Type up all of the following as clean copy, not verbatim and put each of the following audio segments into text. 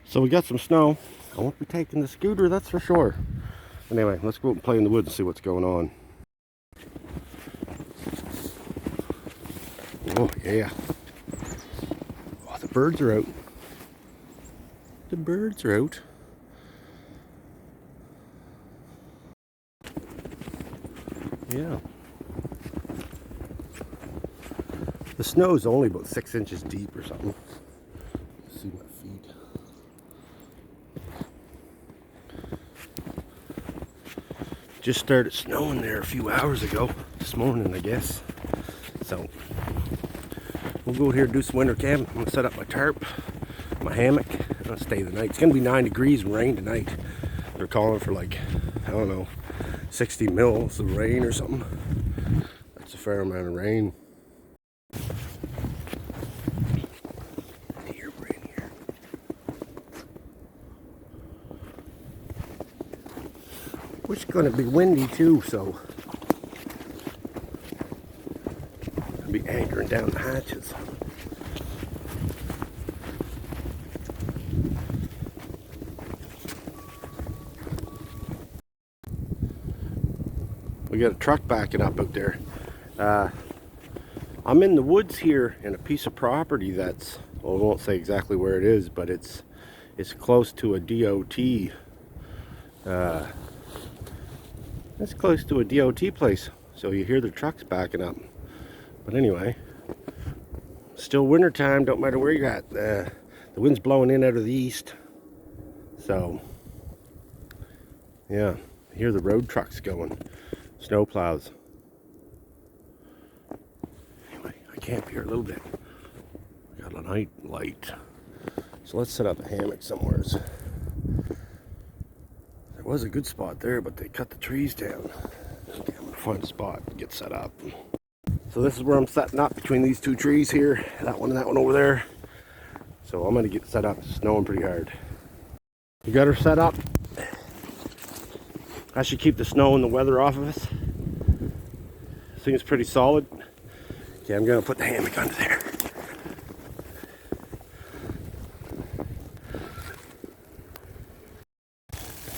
So we got some snow. I won't be taking the scooter, that's for sure. Anyway, let's go out and play in the woods and see what's going on. Oh yeah. Oh, the birds are out. The birds are out. Yeah. The snow's only about 6 inches deep or something. Let's see my feet. Just started snowing there a few hours ago. This morning, I guess. So, we'll go here and do some winter camping. I'm going to set up my tarp, my hammock, and I'll stay the night. It's going to be 9 degrees and rain tonight. They're calling for like, I don't know, 60 mils of rain or something. That's a fair amount of rain. Deer were in here. It's going to be windy too, so I'll be anchoring down the hatches. We got a truck backing up out there. I'm in the woods here in a piece of property that's, well, I won't say exactly where it is, but it's close to a DOT. It's close to a DOT place, so you hear the trucks backing up. But anyway, still winter time, don't matter where you're at. The wind's blowing in out of the east. So, yeah, I hear the road trucks going. Snow plows. Anyway, I camp here a little bit. Got a night light. So let's set up a hammock somewhere. There was a good spot there, but they cut the trees down. Okay, I'm gonna find a spot and get set up. So this is where I'm setting up, between these two trees here. That one and that one over there. So I'm gonna get set up. It's snowing pretty hard. You got her set up. I should keep the snow and the weather off of us. Seems pretty solid. Okay, I'm gonna put the hammock under there.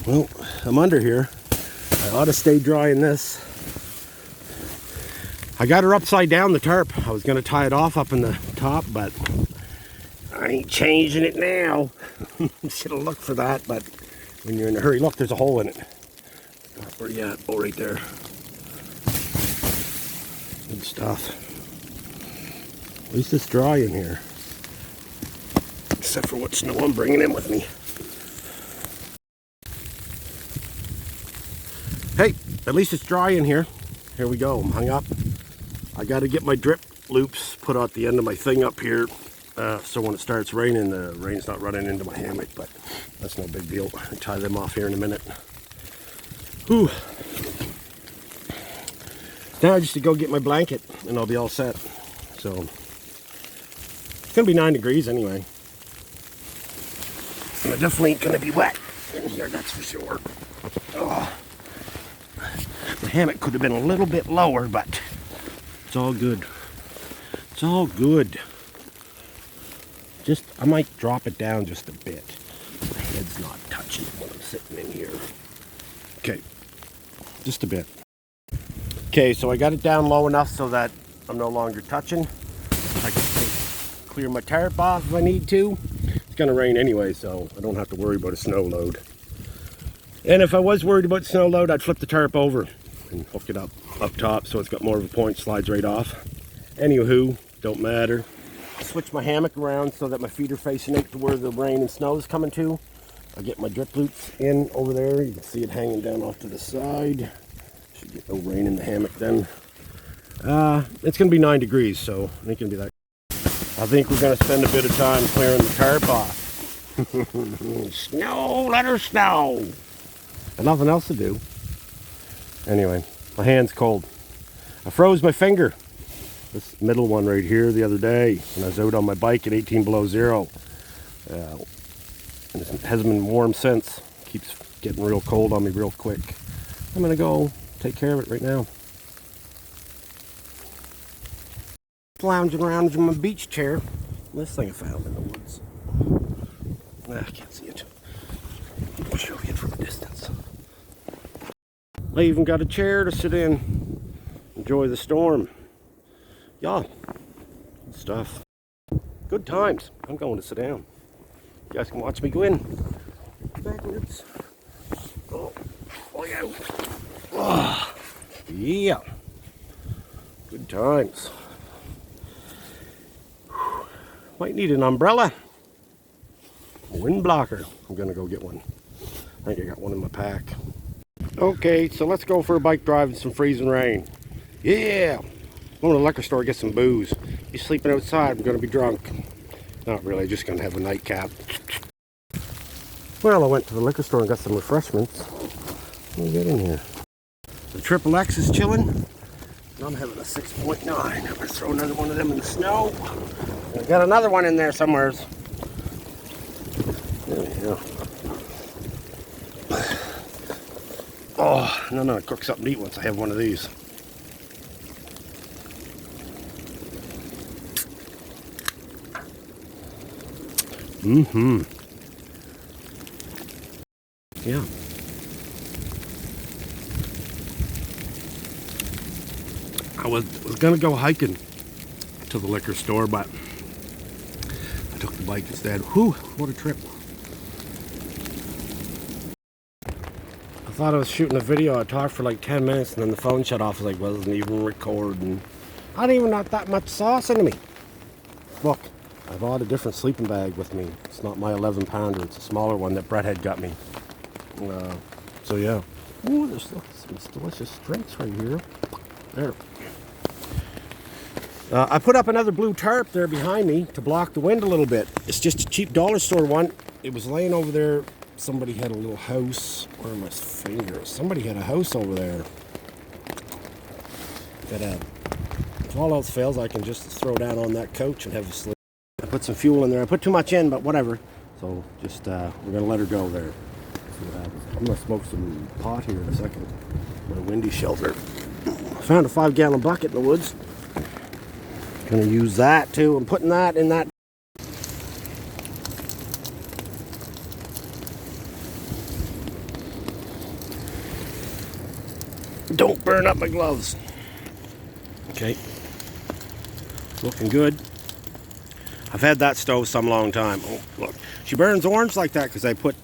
Well, I'm under here. I ought to stay dry in this. I got her upside down, the tarp. I was gonna tie it off up in the top, but I ain't changing it now. Should have looked for that, but when you're in a hurry, look, there's a hole in it. Where you at? Oh, right there. Good stuff. At least it's dry in here. Except for what snow I'm bringing in with me. Hey, at least it's dry in here. Here we go, I'm hung up. I got to get my drip loops put out the end of my thing up here. So when it starts raining, the rain's not running into my hammock, but that's no big deal. I'll tie them off here in a minute. Whew. Now I just to go get my blanket and I'll be all set. So it's gonna be 9 degrees anyway. And I definitely ain't gonna be wet in here, that's for sure. Oh. The hammock could have been a little bit lower, but it's all good. It's all good. Just, I might drop it down just a bit. My head's not touching when I'm sitting in here. Okay. Just a bit. Okay, so I got it down low enough so that I'm no longer touching. I can clear my tarp off if I need to. It's gonna rain anyway, so I don't have to worry about a snow load. And if I was worried about snow load, I'd flip the tarp over and hook it up top so it's got more of a point, slides right off. Anywho, don't matter. Switch my hammock around so that my feet are facing out to where the rain and snow is coming to. I get my drip loops in over there. You can see it hanging down off to the side. Should get no rain in the hammock then. It's going to be 9 degrees, so it ain't going to be that. I think we're going to spend a bit of time clearing the tarp off. Snow, let her snow. Got nothing else to do. Anyway, my hand's cold. I froze my finger. This middle one right here the other day when I was out on my bike at 18 below zero. And it hasn't been warm since. Keeps getting real cold on me real quick. I'm gonna go take care of it right now. Lounging around in my beach chair. This thing I found in the woods. I can't see it. I'll show you it from a distance. I even got a chair to sit in, enjoy the storm. Yeah, good stuff. Good times. I'm going to sit down. You guys can watch me go in. Backwards. Oh, way out. Oh, yeah. Good times. Might need an umbrella. A wind blocker. I'm gonna go get one. I think I got one in my pack. Okay, so let's go for a bike drive in some freezing rain. Yeah! Going to the liquor store, get some booze. Be sleeping outside, I'm gonna be drunk. Not really, just gonna have a nightcap. Well, I went to the liquor store and got some refreshments. Let me get in here. The Triple X is chilling. And I'm having a 6.9. I'm gonna throw another one of them in the snow. I got another one in there somewhere. There we go. Oh, no, I cook something to eat once I have one of these. Mm-hmm. Yeah. I was gonna go hiking to the liquor store, but I took the bike instead. Whew, what a trip. I thought I was shooting a video. I talked for like 10 minutes and then the phone shut off. I was like, wasn't even recording. I didn't even have that much sauce into me. Look, I bought a different sleeping bag with me. It's not my 11-pounder. It's a smaller one that Brett had got me. So yeah. Ooh, there's some delicious drinks right here. There. I put up another blue tarp there behind me to block the wind a little bit. It's just a cheap dollar store one. It was laying over there. Somebody had a little house. Where are my fingers? Somebody had a house over there. If all else fails, I can just throw down on that couch and have a sleep. I put some fuel in there. I put too much in, but whatever. So just we're gonna let her go there. See what happens. I'm gonna smoke some pot here in a second. My windy shelter. I found a 5-gallon bucket in the woods. Gonna use that too. I'm putting that in that. Don't burn up my gloves. Okay. Looking good. I've had that stove some long time. Oh, look. She burns orange like that because I put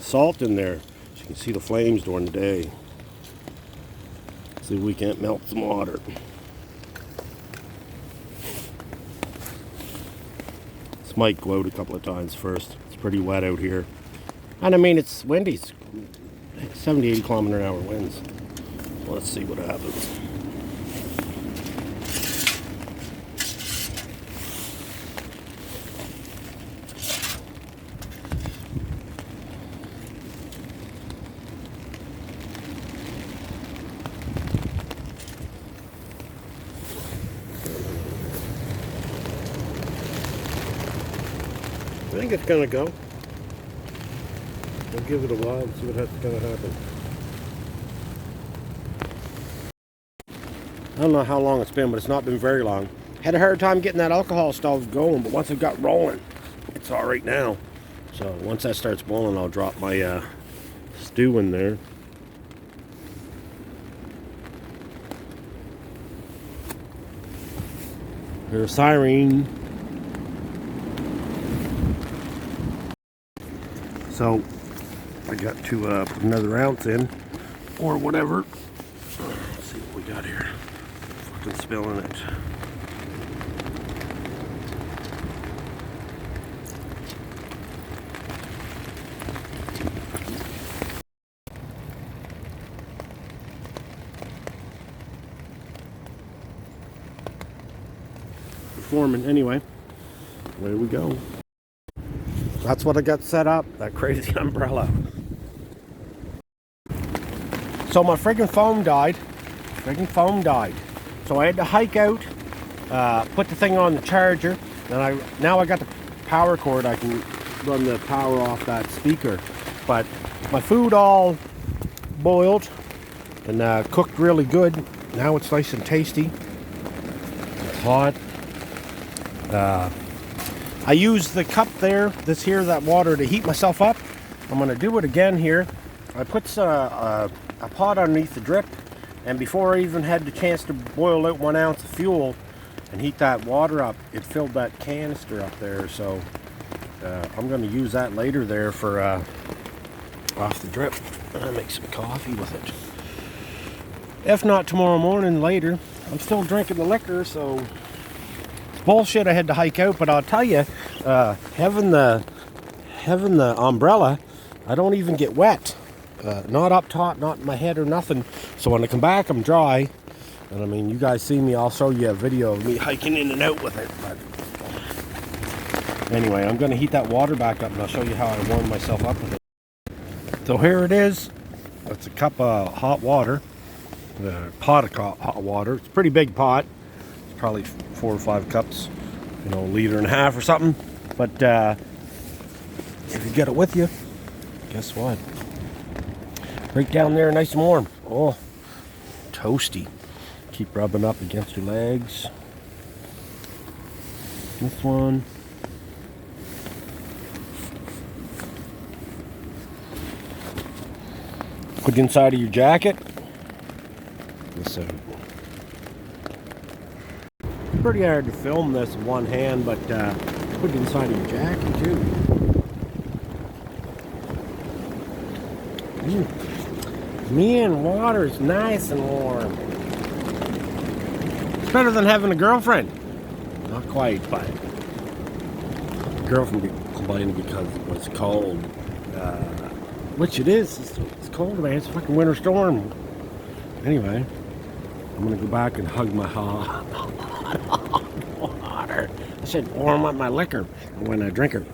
salt in there. So you can see the flames during the day. See if we can't melt some water. This might go out a couple of times first. It's pretty wet out here. And I mean, it's windy. It's 70, 80 kilometer an hour winds. So let's see what happens. I think it's gonna go. We'll give it a while and see what's gonna happen. I don't know how long it's been, but it's not been very long. Had a hard time getting that alcohol stove going, but once it got rolling, it's all right now. So once that starts boiling, I'll drop my stew in there. Here's a siren. So I got to put another ounce in, or whatever. Let's see what we got here. Fucking spilling it. Forming anyway. Away we go. That's what I got set up, that crazy umbrella. So my friggin' foam died. So I had to hike out, put the thing on the charger, and now I got the power cord. I can run the power off that speaker. But my food all boiled and cooked really good. Now it's nice and tasty. It's hot. I used the cup there, that water, to heat myself up. I'm going to do it again here. I put a pot underneath the drip, and before I even had the chance to boil out 1 ounce of fuel and heat that water up, it filled that canister up there. So I'm going to use that later there for off the drip. I'll make some coffee with it. If not tomorrow morning, later. I'm still drinking the liquor, so it's bullshit I had to hike out. But I'll tell you, having the umbrella, I don't even get wet. Not up top, not in my head or nothing. So when I come back, I'm dry. And I mean, you guys see me, I'll show you a video of me hiking in and out with it. But anyway, I'm going to heat that water back up, and I'll show you how I warm myself up with it. So here it is. It's a cup of hot water. A pot of hot water. It's a pretty big pot. It's probably 4 or 5 cups, you know, 1.5 liters or something. But if you get it with you, guess what? Right down there, nice and warm. Oh, toasty. Keep rubbing up against your legs. This one. Put it inside of your jacket. So pretty hard to film this in one hand, but put it inside of your jacket too. Man, water's nice and warm. It's better than having a girlfriend. Not quite, but girlfriend complaining because it was cold. Which it is. It's cold, man. It's a fucking winter storm. Anyway, I'm gonna go back and hug my hot water. I said warm up my liquor when I drink it.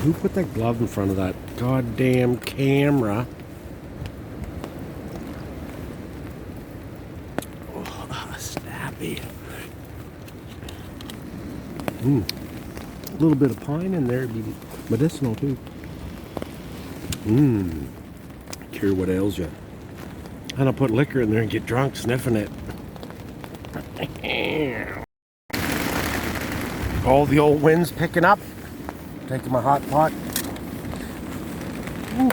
Who put that glove in front of that goddamn camera? Oh, snappy. A little bit of pine in there, be medicinal too. Cure what ails you. And I'll put liquor in there and get drunk sniffing it. All the old winds picking up. Taking my hot pot. Ooh.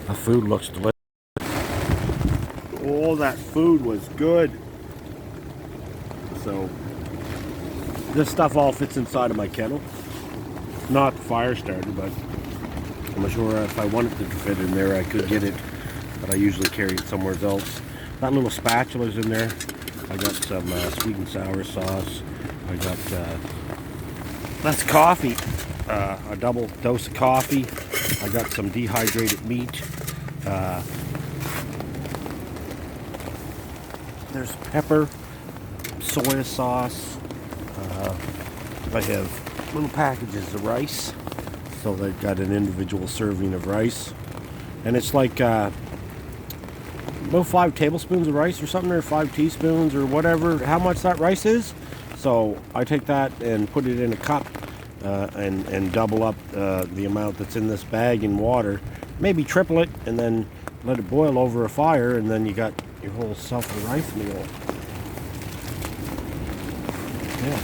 The food looks delicious. Oh, that food was good. So, this stuff all fits inside of my kettle. Not the fire starter, but I'm not sure if I wanted it to fit in there, I could get it. But I usually carry it somewhere else. That little spatula's in there. I got some sweet and sour sauce. I got that's coffee, a double dose of coffee. I got some dehydrated meat. There's pepper, soy sauce. I have little packages of rice, so they've got an individual serving of rice, and it's like about 5 tablespoons of rice or something, or 5 teaspoons or whatever, how much that rice is. So I take that and put it in a cup and double up the amount that's in this bag in water, maybe triple it, and then let it boil over a fire, and then you got your whole self a rice meal. Yeah.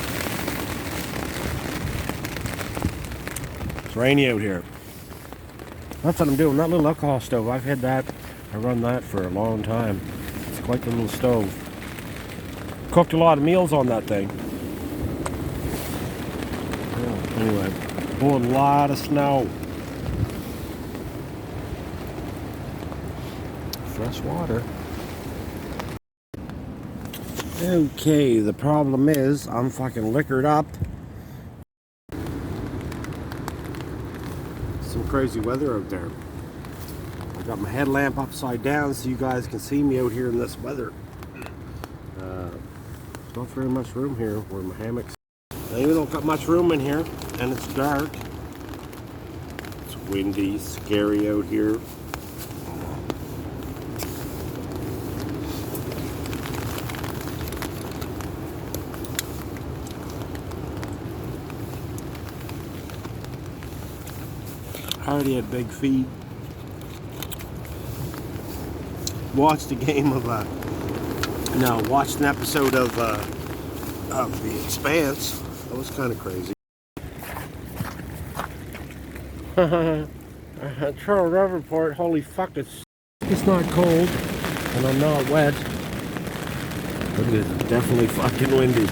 It's rainy out here. That's what I'm doing. That little alcohol stove, I've had that. I run that for a long time. It's quite the little stove. Cooked a lot of meals on that thing. Anyway, blowing a lot of snow. Fresh water. Okay, the problem is I'm fucking liquored up. Some crazy weather out there. I got my headlamp upside down so you guys can see me out here in this weather. There's not very much room here where my hammock's. Now, you don't got much room in here, and it's dark. It's windy, scary out here. I already had big feet. watched a game of no, watched an episode of The Expanse. That was kind of crazy. Turtle Riverport, holy fuck, it's not cold, and I'm not wet, but it is definitely fucking windy.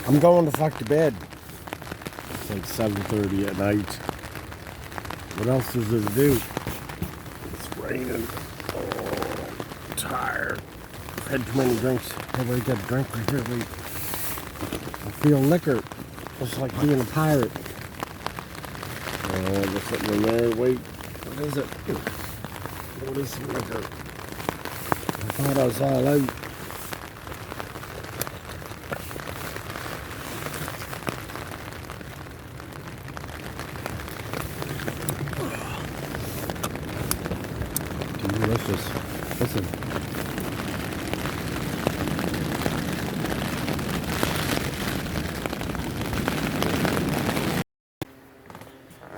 I'm going to fuck to bed. It's like 7:30 at night. What else is there to do? It's raining. Oh, I'm tired. I've had too many drinks. Everybody got a drink right here. Wait. I feel liquor. It's like being a pirate. There's something in there. Wait. What is it? What is the liquor? I thought I was all out. Delicious. Listen.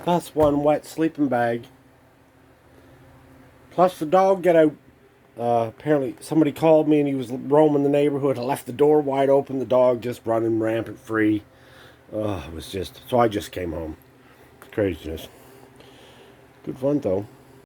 That's one wet sleeping bag. Plus the dog got out. Apparently somebody called me and he was roaming the neighborhood. I left the door wide open. The dog just running rampant free. It was just... So I just came home. Craziness. Good fun though.